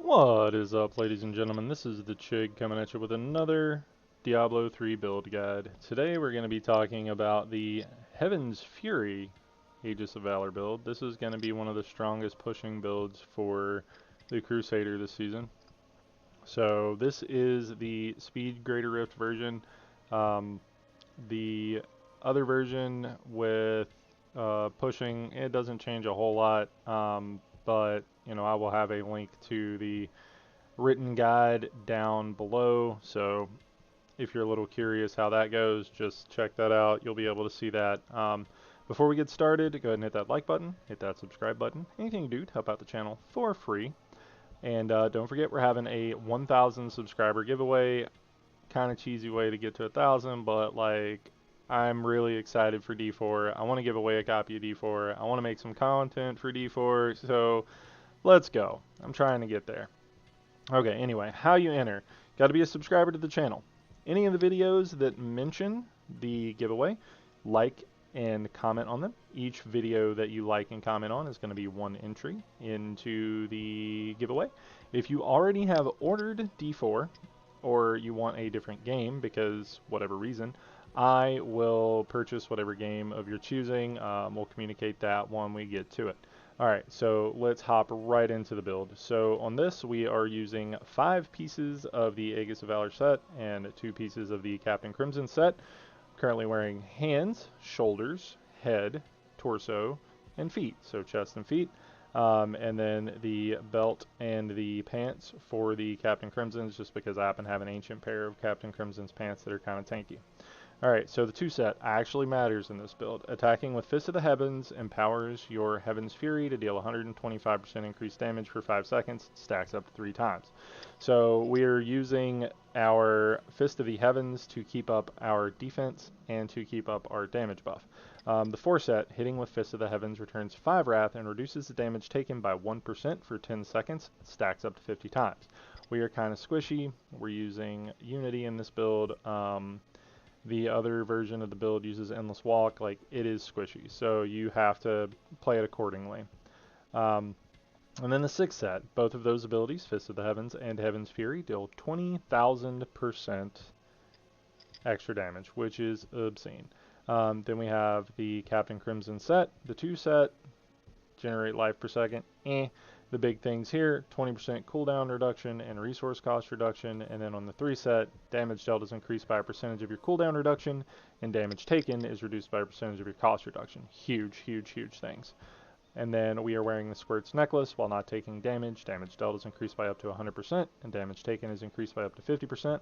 What is up, ladies and gentlemen? This is the Chig coming at you with another Diablo 3 build guide. Today we're going to be talking about the Heaven's Fury Aegis of Valor build. This is going to be one of the strongest pushing builds for the Crusader this season. So this is the Speed Greater Rift version. Um, the other version with pushing, it doesn't change a whole lot, but I will have a link to the written guide down below. So if you're a little curious how that goes, just check that out. You'll be able to see that. Before we get started, go ahead and hit that like button, hit that subscribe button. Anything you do to help out the channel for free. And don't forget, we're having a 1,000 subscriber giveaway. Kind of cheesy way to get to 1,000, but like, I'm really excited for D4. I want to give away a copy of D4. I want to make some content for D4. So let's go. I'm trying to get there. Okay, anyway, how you enter. Got to be a subscriber to the channel. Any of the videos that mention the giveaway, like and comment on them. Each video that you like and comment on is going to be one entry into the giveaway. If you already have ordered D4 or you want a different game because whatever reason, I will purchase whatever game of your choosing. We'll communicate that when we get to it. Alright, so let's hop right into the build. So on this we are using 5 pieces of the Aegis of Valor set and 2 pieces of the Captain Crimson set. Currently wearing hands, shoulders, head, torso, and feet. So chest and feet. And then the belt and the pants for the Captain Crimsons, just because I happen to have an ancient pair of Captain Crimson's pants that are kind of tanky. Alright, so the 2 set actually matters in this build. Attacking with Fist of the Heavens empowers your Heaven's Fury to deal 125% increased damage for 5 seconds, stacks up to 3 times. So we are using our Fist of the Heavens to keep up our defense and to keep up our damage buff. The 4 set, hitting with Fist of the Heavens, returns 5 Wrath and reduces the damage taken by 1% for 10 seconds, stacks up to 50 times. We are kind of squishy. We're using Unity in this build. The other version of the build uses Endless Walk. Like, it is squishy, so you have to play it accordingly. And then the 6th set, both of those abilities, Fist of the Heavens and Heaven's Fury, deal 20,000% extra damage, which is obscene. Then we have the Captain Crimson set, the 2 set, generate life per second. The big things here, 20% cooldown reduction and resource cost reduction, and then on the 3 set, damage dealt is increased by a percentage of your cooldown reduction, and damage taken is reduced by a percentage of your cost reduction. Huge, huge, huge things. And then we are wearing the Squirt's necklace while not taking damage. Damage dealt is increased by up to 100%, and damage taken is increased by up to 50%.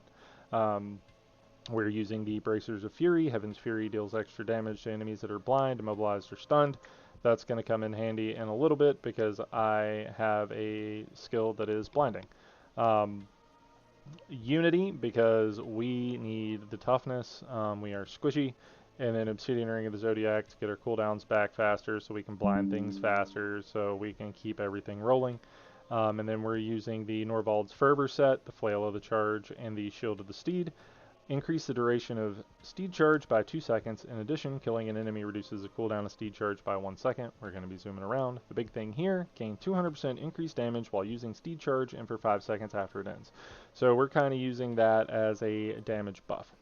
We're using the Bracers of Fury. Heaven's Fury deals extra damage to enemies that are blind, immobilized, or stunned. That's going to come in handy in a little bit because I have a skill that is blinding. Unity, because we need the toughness. We are squishy. And then Obsidian Ring of the Zodiac to get our cooldowns back faster so we can blind things faster so we can keep everything rolling. And then we're using the Norvald's Fervor set, the Flail of the Charge, and the Shield of the Steed. Increase the duration of Steed Charge by 2 seconds. In addition, killing an enemy reduces the cooldown of Steed Charge by 1 second. We're going to be zooming around. The big thing here, gain 200% increased damage while using Steed Charge and for 5 seconds after it ends. So we're kind of using that as a damage buff.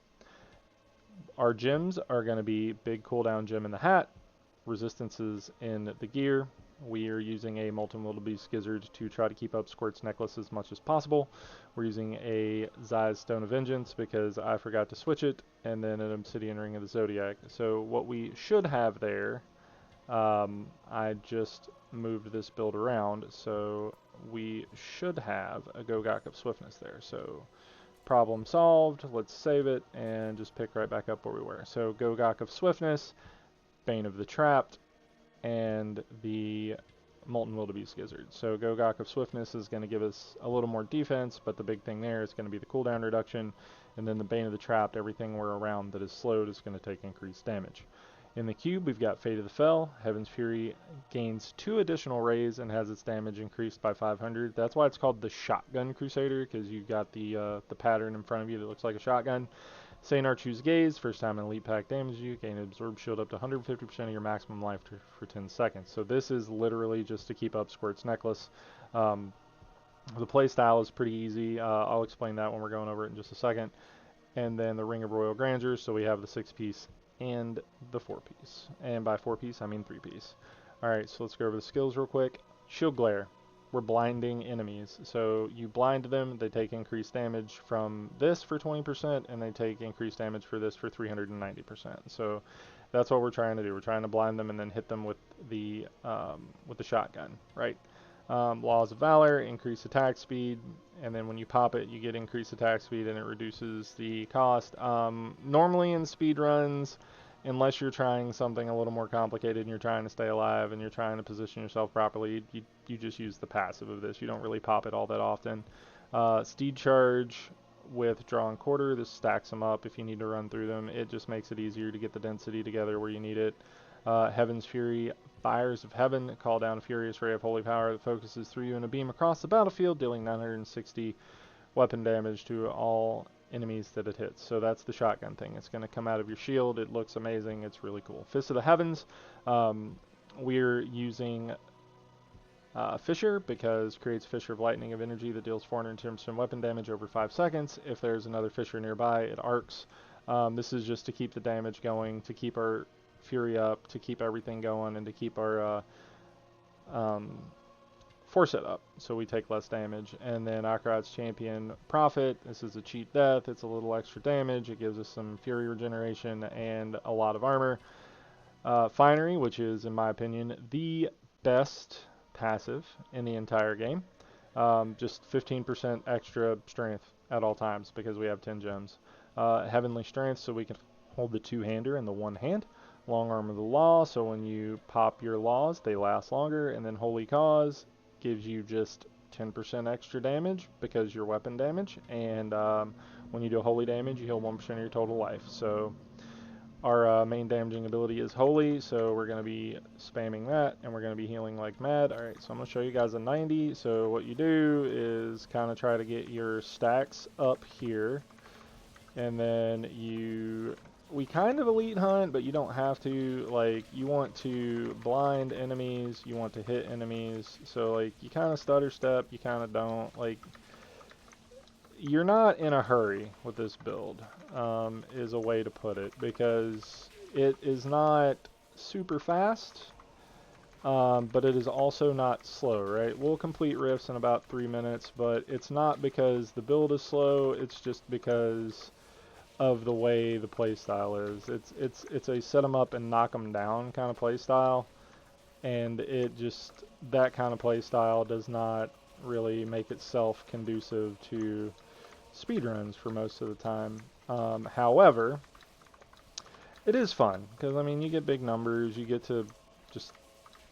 Our gems are going to be big cooldown gem in the hat, resistances in the gear. We are using a Molten Wildebeest Gizzard to try to keep up Squirt's necklace as much as possible. We're using a Zai's Stone of Vengeance because I forgot to switch it, and then an Obsidian Ring of the Zodiac. So what we should have there, I just moved this build around, so we should have a Gogok of Swiftness there. So problem solved. Let's save it and just pick right back up where we were. So Gogok of Swiftness, Bane of the Trapped, and the Molten Wildebeest Gizzard. So Gogok of Swiftness is going to give us a little more defense, but the big thing there is going to be the cooldown reduction, and then the Bane of the Trapped, everything we're around that is slowed is going to take increased damage. In the cube, we've got Fate of the Fell. Heaven's Fury gains 2 additional rays and has its damage increased by 500. That's why it's called the Shotgun Crusader, because you've got the pattern in front of you that looks like a shotgun. Say Narchu's Gaze, first time an elite pack damages you, gain an absorb shield up to 150% of your maximum life for 10 seconds. So this is literally just to keep up Squirt's necklace. The play style is pretty easy. I'll explain that when we're going over it in just a second. And then the Ring of Royal Grandeur, so we have the 6-piece and the 4-piece. And by 4-piece, I mean 3-piece. Alright, so let's go over the skills real quick. Shield Glare. We're blinding enemies. So you blind them, they take increased damage from this for 20%, and they take increased damage for this for 390%. So that's what we're trying to do. We're trying to blind them and then hit them with the shotgun, right? Laws of Valor, increase attack speed, and then when you pop it, you get increased attack speed and it reduces the cost. Normally in speed runs, unless you're trying something a little more complicated and you're trying to stay alive and you're trying to position yourself properly, you just use the passive of this. You don't really pop it all that often. Steed Charge with Draw and Quarter, this stacks them up if you need to run through them. It just makes it easier to get the density together where you need it. Heaven's Fury, Fires of Heaven, call down a furious ray of holy power that focuses through you in a beam across the battlefield, dealing 960 weapon damage to all enemies that it hits. So that's the shotgun thing. It's going to come out of your shield. It looks amazing. It's really cool. Fist of the Heavens, we're using Fissure because creates Fissure of Lightning of Energy that deals 410% weapon damage over 5 seconds. If there's another Fissure nearby, it arcs. This is just to keep the damage going, to keep our Fury up, to keep everything going, and to keep our force it up so we take less damage. And then Akarat's Champion Prophet, this is a cheat death. It's a little extra damage. It gives us some Fury regeneration and a lot of armor. Finery, which is, in my opinion, the best passive in the entire game. Just 15% extra strength at all times because we have 10 gems. Heavenly Strength, so we can hold the two-hander in the one hand. Long Arm of the Law, so when you pop your laws, they last longer. And then Holy Cause gives you just 10% extra damage because you're weapon damage. And when you do holy damage, you heal 1% of your total life. So our main damaging ability is Holy, so we're going to be spamming that, and we're going to be healing like mad. Alright, so I'm going to show you guys a 90. So what you do is kind of try to get your stacks up here. And then we kind of elite hunt, but you don't have to. Like, you want to blind enemies, you want to hit enemies, so like you kind of stutter step, you kind of don't. Like, you're not in a hurry with this build, is a way to put it, because it is not super fast, but it is also not slow, right? We'll complete rifts in about 3 minutes, but it's not because the build is slow, it's just because of the way the play style is. It's a set them up and knock them down kind of play style, and that kind of play style does not really make itself conducive to speedruns for most of the time. However, it is fun because I mean you get big numbers, you get to just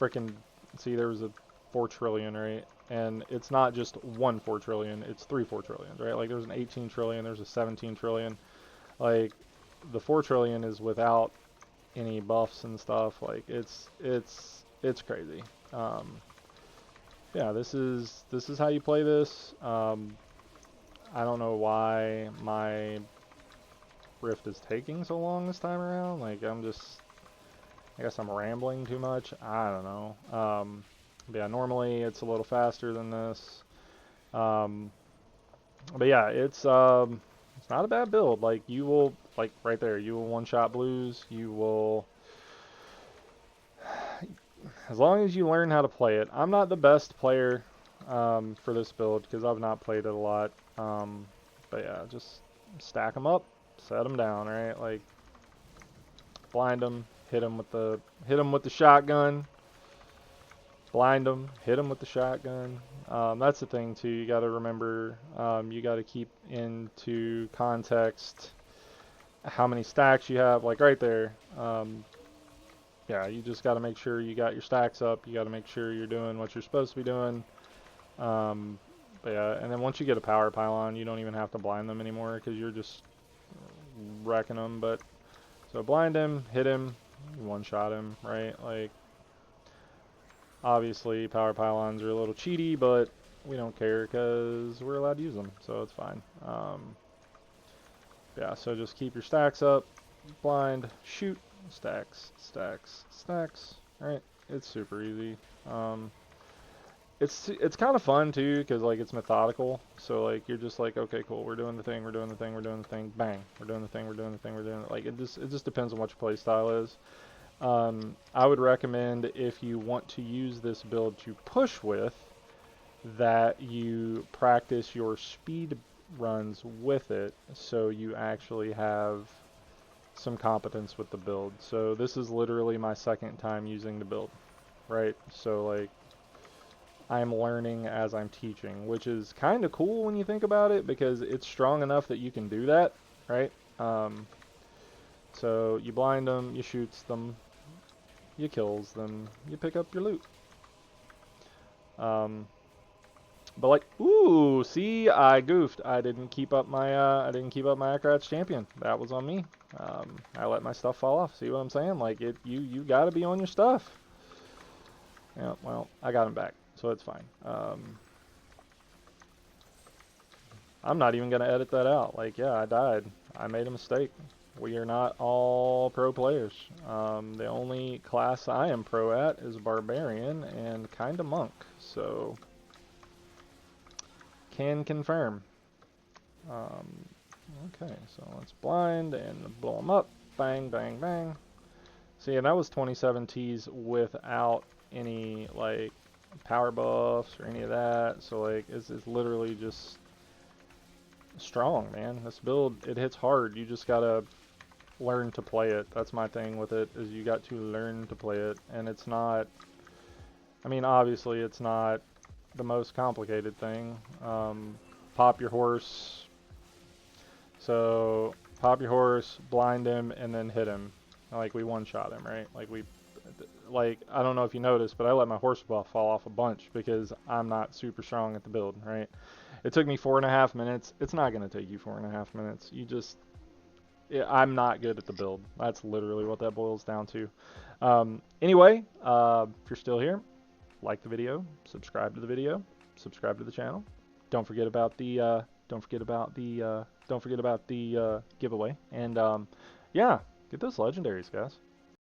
frickin' see there was a 4 trillion, right? And it's not just one 4 trillion, it's 3 4 trillions, right? Like there's an 18 trillion, there's a 17 trillion. Like, the 4 trillion is without any buffs and stuff. Like, it's crazy. Yeah, this is how you play this. I don't know why my rift is taking so long this time around. Like, I guess I'm rambling too much. I don't know. But yeah, normally it's a little faster than this. But yeah, it's not a bad build. Like, you will, like, right there, you will one-shot blues. You will, as long as you learn how to play it. I'm not the best player for this build because I've not played it a lot. But yeah, just stack them up, set them down, right? Like, blind them, hit them with the shotgun. Blind them, hit them with the shotgun. That's the thing too, you got to remember, you got to keep into context how many stacks you have, like right there. Yeah, you just got to make sure you got your stacks up, you got to make sure you're doing what you're supposed to be doing. But yeah, and then once you get a power pylon, you don't even have to blind them anymore because you're just wrecking them. But so blind him, hit him, one shot him, right? Like, obviously, power pylons are a little cheaty, but we don't care because we're allowed to use them, so it's fine. Yeah, so just keep your stacks up, blind, shoot, stacks, stacks, stacks. Alright, it's super easy. it's kind of fun too, because like it's methodical. So like you're just like, okay, cool, we're doing the thing, we're doing the thing, we're doing the thing, bang, we're doing the thing, we're doing the thing, we're doing it. Like it just depends on what your play style is. I would recommend, if you want to use this build to push with, that you practice your speed runs with it, so you actually have some competence with the build. So this is literally my second time using the build, right? So like I'm learning as I'm teaching, which is kind of cool when you think about it, because it's strong enough that you can do that, right? So you blind them, you shoots them, you kills them, you pick up your loot. But like, ooh, see, I goofed. I didn't keep up my Akrat's champion. That was on me. I let my stuff fall off. See what I'm saying? Like you gotta be on your stuff. Yeah, well, I got him back, so it's fine. I'm not even gonna edit that out. Like, yeah, I died. I made a mistake. We are not all pro players. The only class I am pro at is barbarian and kinda monk. So can confirm. Okay, so let's blind and blow them up. Bang, bang, bang. See, and that was 27 Ts without any, like, power buffs or any of that. So, like, it's literally just strong, man. This build, it hits hard. You just gotta learn to play it. That's my thing with it, is you got to learn to play it. And it's not, I mean, obviously, it's not the most complicated thing. Pop your horse. So pop your horse, blind him, and then hit him. Like we one-shot him, right? Like I don't know if you noticed, but I let my horse buff fall off a bunch because I'm not super strong at the build, right? It took me 4.5 minutes. It's not gonna take you 4.5 minutes. I'm not good at the build. That's literally what that boils down to. Anyway, if you're still here, like the video, subscribe to the video, subscribe to the channel. Don't forget about the giveaway. And yeah, get those legendaries, guys.